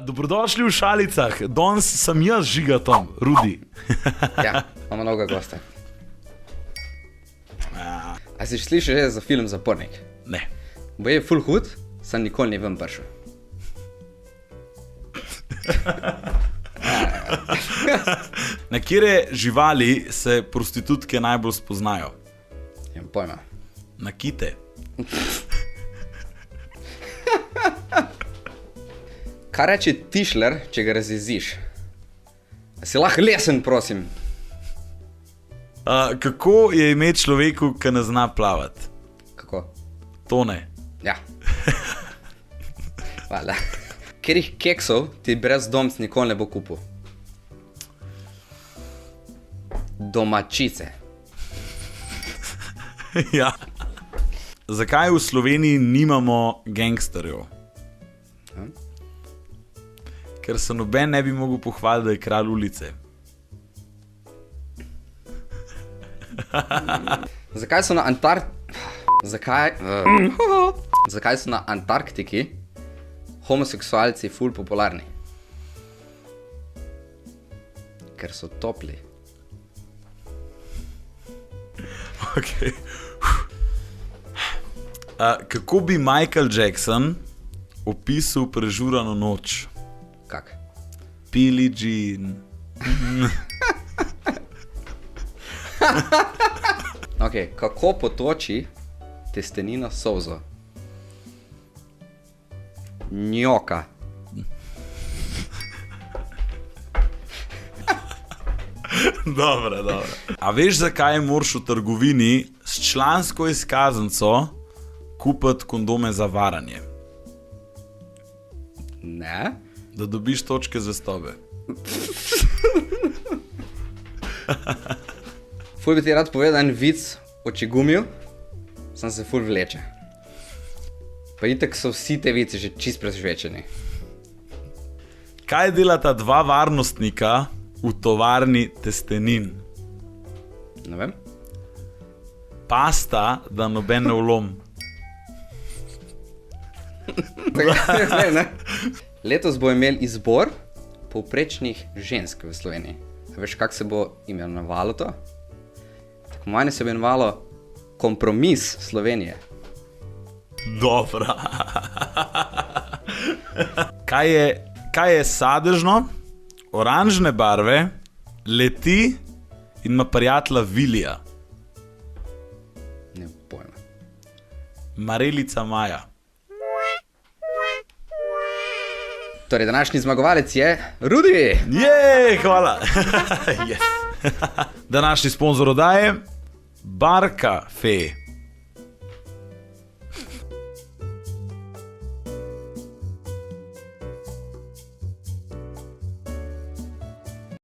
Dobrodošli v Šalicah. Danes sem jaz Žigatom, Rudi. Ja, imamo mnogo gosta. A si slišal že za film Zapornik? Ne. Bo je ful hud, sem nikoli ne vem prišel. Na katere živali se prostitutke najbolj spoznajo? Imam pojma. Na kite. Kaj reče tišler, če ga razjeziš? A si lahko lesen, prosim? Kako je ime človeku, ki ne zna plavati? Kako? Tone. Ja. Hvala. Katerih keksov ti brezdomc nikoli ne bo kupil? Domačice. Ja. Zakaj v Sloveniji nimamo gangsterjev? Ker se noben ne bi mogel pohvaliti, da je kralj ulice. Zakaj so na Zakaj so na Antarktiki homoseksualci ful popularni? Ker so topli. Okay. Kako bi Michael Jackson opisal prežurano noč? Kak? Billie Jean. Ok, kako potoči testenina solzo? Njoka. Dobro. A veš, zakaj moraš v trgovini s člansko izkaznico kupiti kondome za varanje? Ne? Da dobiš točke zvestobe. Ful bi ti rad povedal en vic o čigumiju, sem se ful vleče. Pa itak so vsi te vici že čist prežvečeni. Kaj delata dva varnostnika v tovarni testenin? Ne vem. Pasta, da noben ne vlom. Ne. Letos bo imel izbor povprečnih žensk v Sloveniji. A veš, kak se bo imenovalo to? Tako manj se bo imenovalo Kompromis Slovenije. Dobro. Kaj je sadežno, oranžne barve, leti in ima prijatelja Vilija? Ne pojma. Marelica Maja. Torej, današnji zmagovalec je Rudi! Hvala. Yes. Današnji sponzor oddaje Bar Cafe.